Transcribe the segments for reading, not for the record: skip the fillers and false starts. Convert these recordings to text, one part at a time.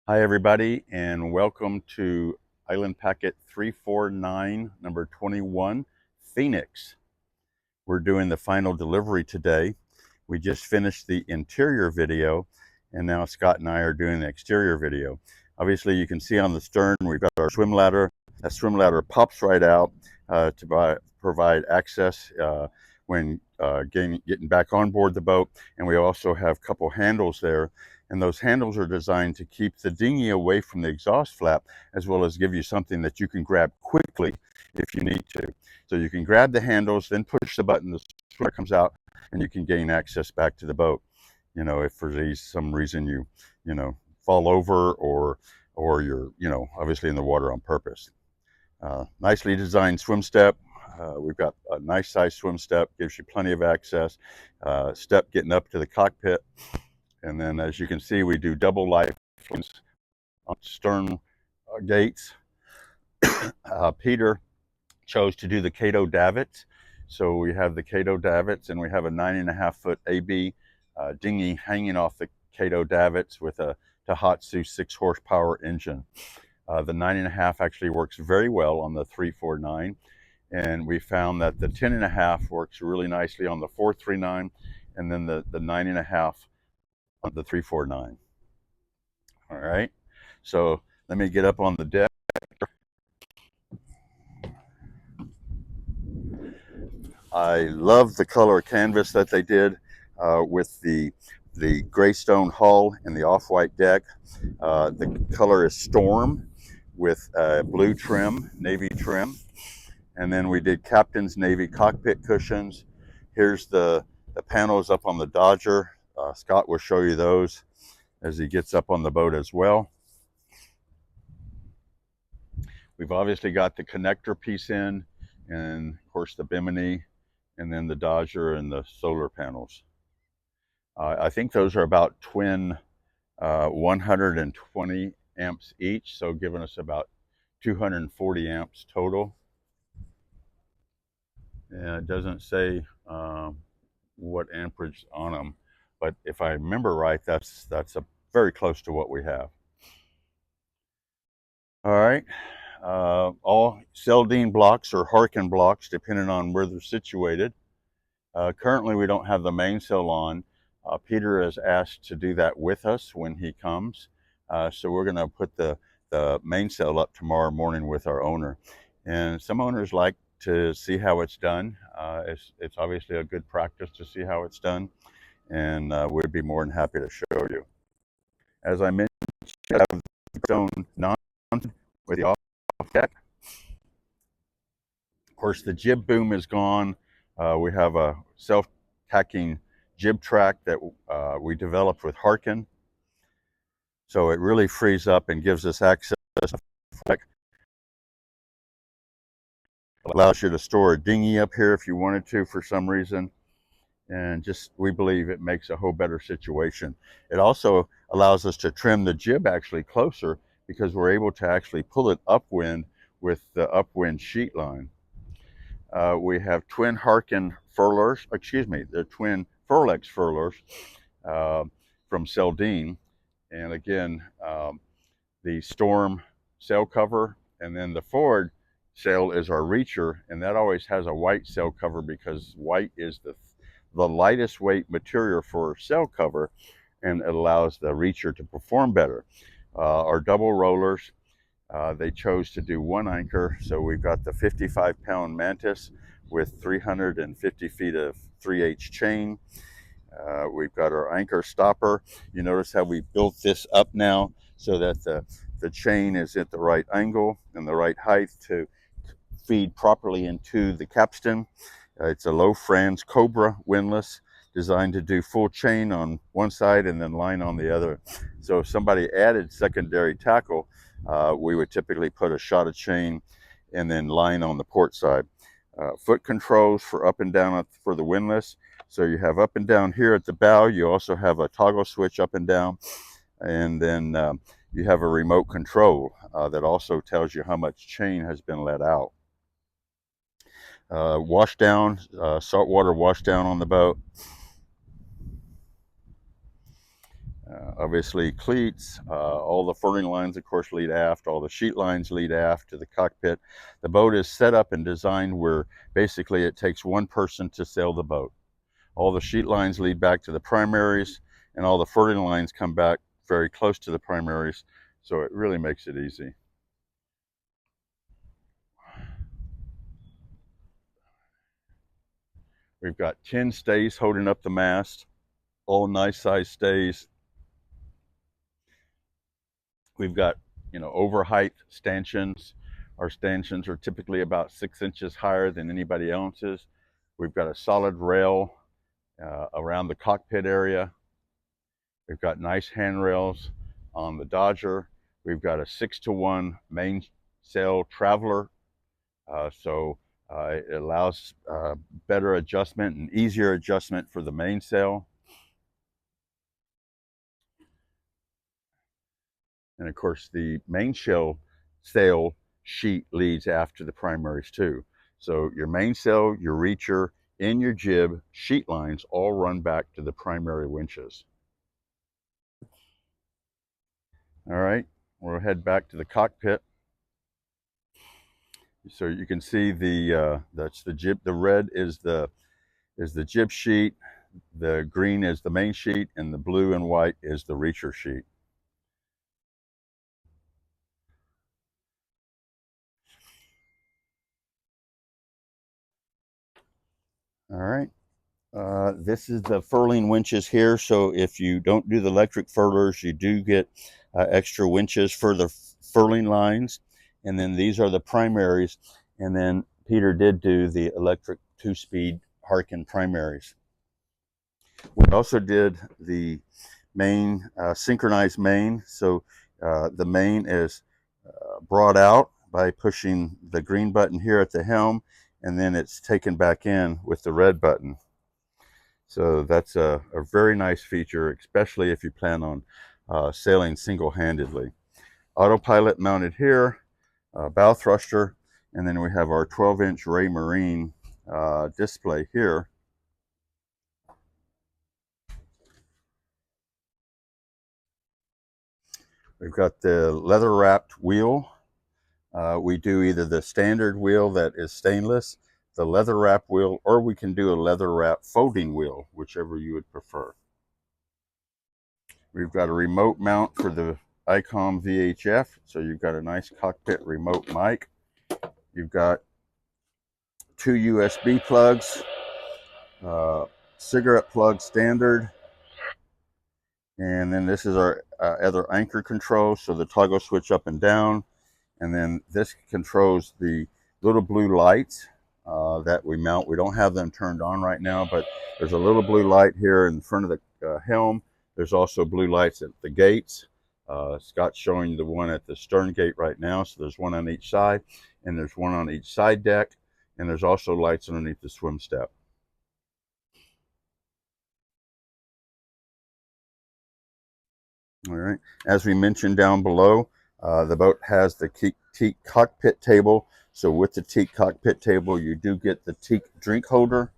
Hi everybody, and welcome to Island Packet 349, number 21, Phoenix. We're doing the final delivery today. We just finished the interior video, and now Scott and I are doing the exterior video. Obviously, you can see on the stern, we've got our swim ladder. That swim ladder pops right out to provide access when getting back on board the boat. And we also have a couple handles there. And those handles are designed to keep the dinghy away from the exhaust flap, as well as give you something that you can grab quickly if you need to. So you can grab the handles, then push the button, the swimmer comes out, and you can gain access back to the boat. You know, if for some reason you fall over or you're, obviously in the water on purpose. Nicely designed swim step. We've got a nice size swim step, gives you plenty of access. Step getting up to the cockpit. And then as you can see, we do double life on stern gates. Peter chose to do the Cato davits. So we have the Cato davits, and we have a 9.5-foot AB dinghy hanging off the Cato davits with a Tohatsu 6-horsepower engine. The 9.5 actually works very well on the 349, and we found that the 10.5 works really nicely on the 439, and then the 9.5 on the 349. All right, so let me get up on the deck. I love the color canvas that they did with the Graystone hull and the off-white deck. The color is Storm with blue trim, navy trim. And then we did Captain's Navy cockpit cushions. Here's the panels up on the Dodger. Scott will show you those as he gets up on the boat as well. We've obviously got the connector piece in, and of course the Bimini, and then the Dodger and the solar panels. I think those are about twin 120 amps each, so giving us about 240 amps total. And it doesn't say what amperage on them, but if I remember right, that's very close to what we have. All right, all Seldine blocks or Harkin blocks, depending on where they're situated. Currently, we don't have the mainsail on. Peter has asked to do that with us when he comes. So we're going to put the mainsail up tomorrow morning with our owner. And some owners like to see how it's done. It's obviously a good practice to see how it's done. And we'd be more than happy to show you. As I mentioned, we have the stone non-mounted with the off deck. Of course, the jib boom is gone. We have a self-tacking jib track that we developed with Harkin. So it really frees up and gives us access. Allows you to store a dinghy up here if you wanted to for some reason. And just, we believe it makes a whole better situation. It also allows us to trim the jib actually closer because we're able to actually pull it upwind with the upwind sheet line. We have twin Harkin furlers, the twin Furlex furlers from Seldine. And again, the Storm sail cover, and then the forward sail is our reacher, and that always has a white sail cover because white is the lightest weight material for sail cover, and it allows the reacher to perform better. Our double rollers, they chose to do one anchor, so we've got the 55-pound Mantis with 350 feet of 3/8 chain. We've got our anchor stopper. You notice how we built this up now so that the chain is at the right angle and the right height to feed properly into the capstan. It's a low Franz Cobra windlass designed to do full chain on one side and then line on the other. So if somebody added secondary tackle, we would typically put a shot of chain and then line on the port side. Foot controls for up and down for the windlass. So you have up and down here at the bow. You also have a toggle switch up and down. And then you have a remote control that also tells you how much chain has been let out. Wash down, saltwater wash down on the boat. Obviously cleats, all the furling lines of course lead aft, all the sheet lines lead aft to the cockpit. The boat is set up and designed where basically it takes one person to sail the boat. All the sheet lines lead back to the primaries, and all the furling lines come back very close to the primaries, so it really makes it easy. We've got 10 stays holding up the mast, all nice size stays. We've got, over height stanchions. Our stanchions are typically about 6 inches higher than anybody else's. We've got a solid rail around the cockpit area. We've got nice handrails on the Dodger. We've got a 6-to-1 mainsail traveler, so it allows better adjustment and easier adjustment for the mainsail. And of course, the mainsail sheet leads after the primaries too. So your mainsail, your reacher, and your jib sheet lines all run back to the primary winches. All right, we'll head back to the cockpit. So you can see that's the jib. The red is the jib sheet, the green is the main sheet, and the blue and white is the reacher sheet. All right. This is the furling winches here. So if you don't do the electric furlers, you do get extra winches for the furling lines. And then these are the primaries. And then Peter did do the electric 2-speed Harkin primaries. We also did the main, synchronized main. So the main is brought out by pushing the green button here at the helm, and then it's taken back in with the red button. So that's a very nice feature, especially if you plan on sailing single-handedly. Autopilot mounted here, bow thruster, and then we have our 12-inch Ray Marine display here. We've got the leather-wrapped wheel. We do either the standard wheel that is stainless, the leather wrap wheel, or we can do a leather wrap folding wheel, whichever you would prefer. We've got a remote mount for the ICOM VHF, so you've got a nice cockpit remote mic. You've got 2 USB plugs, cigarette plug standard, and then this is our other anchor control, so the toggle switch up and down, and then this controls the little blue lights that we mount. We don't have them turned on right now, but there's a little blue light here in front of the helm. There's also blue lights at the gates. Scott's showing you the one at the stern gate right now, so there's one on each side, and there's one on each side deck, and there's also lights underneath the swim step. All right, as we mentioned down below, the boat has the teak cockpit table. So with the teak cockpit table, you do get the teak drink holder.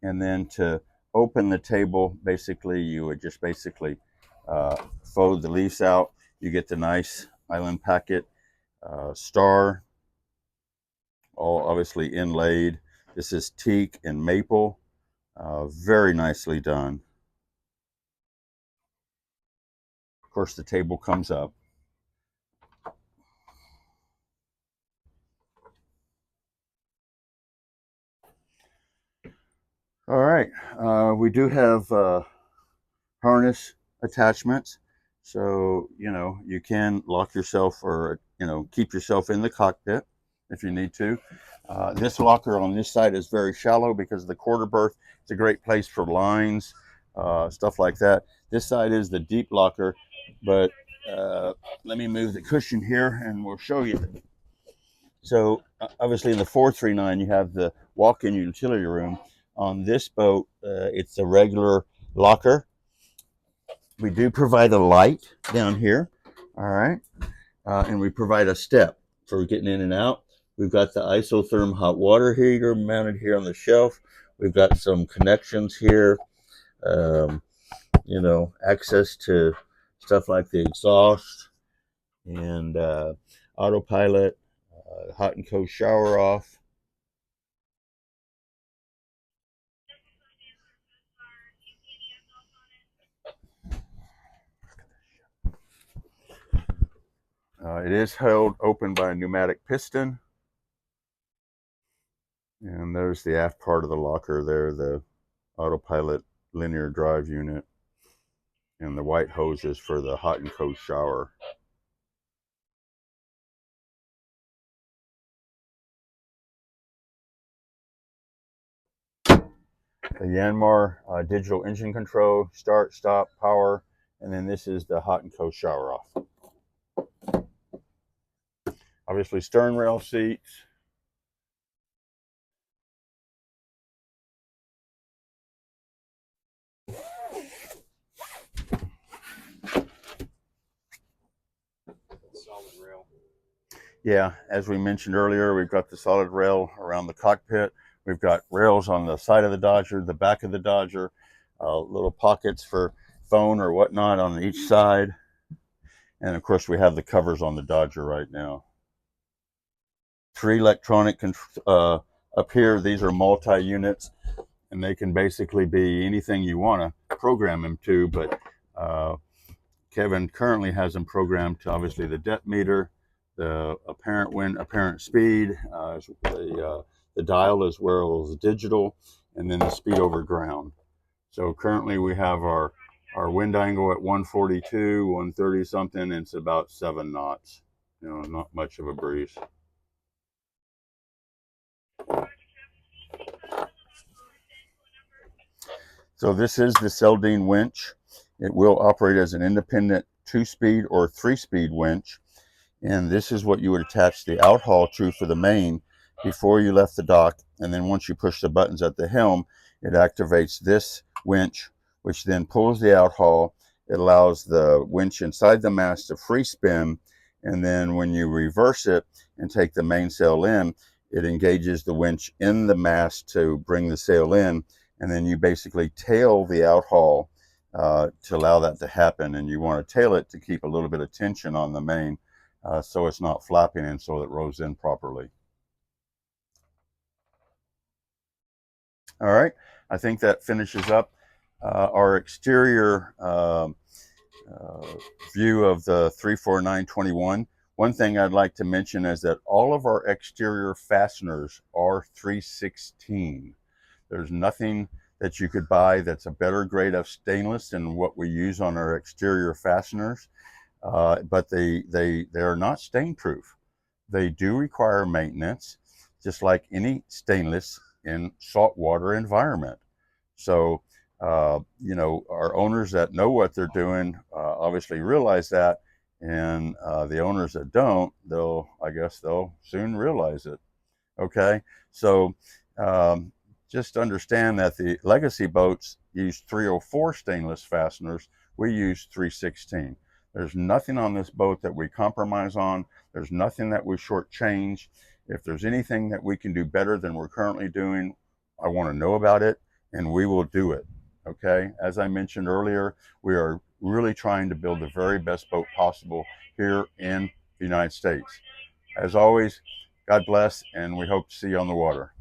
And then to open the table, basically, you would just fold the leaves out. You get the nice Island Packet star, all obviously inlaid. This is teak and maple, very nicely done. Of course, the table comes up. All right, we do have harness attachments, so you can lock yourself or keep yourself in the cockpit if you need to. This locker on this side is very shallow because of the quarter berth. It's a great place for lines, stuff like that. This side is the deep locker, but let me move the cushion here and we'll show you. So obviously in the 439 you have the walk-in utility room. On this boat, it's a regular locker. We do provide a light down here, all right, and we provide a step for getting in and out. We've got the isotherm hot water heater mounted here on the shelf. We've got some connections here. you know, access to stuff like the exhaust and autopilot, hot and cold shower off. It is held open by a pneumatic piston. And there's the aft part of the locker there, the autopilot linear drive unit, and the white hoses for the hot and cold shower. The Yanmar digital engine control, start, stop, power, and then this is the hot and cold shower off. Obviously stern rail seats. Solid rail. Yeah, as we mentioned earlier, we've got the solid rail around the cockpit. We've got rails on the side of the Dodger, the back of the Dodger, little pockets for phone or whatnot on each side. And of course, we have the covers on the Dodger right now. 3 electronic up here. These are multi-units, and they can basically be anything you want to program them to. But Kevin currently has them programmed to obviously the depth meter, the apparent wind, apparent speed, the dial as well as digital, and then the speed over ground. So currently we have our wind angle at 142, 130 something, and it's about 7 knots. You know, not much of a breeze. So this is the Seldine winch. It will operate as an independent 2-speed or 3-speed winch. And this is what you would attach the outhaul to for the main before you left the dock. And then once you push the buttons at the helm, it activates this winch, which then pulls the outhaul. It allows the winch inside the mast to free spin. And then when you reverse it and take the mainsail in, it engages the winch in the mast to bring the sail in. And then you basically tail the outhaul to allow that to happen. And you want to tail it to keep a little bit of tension on the main. So it's not flapping and so it rows in properly. All right, I think that finishes up our exterior view of the 34921. One thing I'd like to mention is that all of our exterior fasteners are 316. There's nothing that you could buy that's a better grade of stainless than what we use on our exterior fasteners. But they are not stain proof. They do require maintenance, just like any stainless in saltwater environment. So, you know, our owners that know what they're doing obviously realize that, and the owners that don't, I guess they'll soon realize it. Okay, so just understand that the legacy boats use 304 stainless fasteners. We use 316. There's nothing on this boat that we compromise on. There's nothing that we shortchange. If there's anything that we can do better than we're currently doing, I want to know about it, and we will do it. Okay, as I mentioned earlier, we are really trying to build the very best boat possible here in the United States. As always, God bless, and we hope to see you on the water.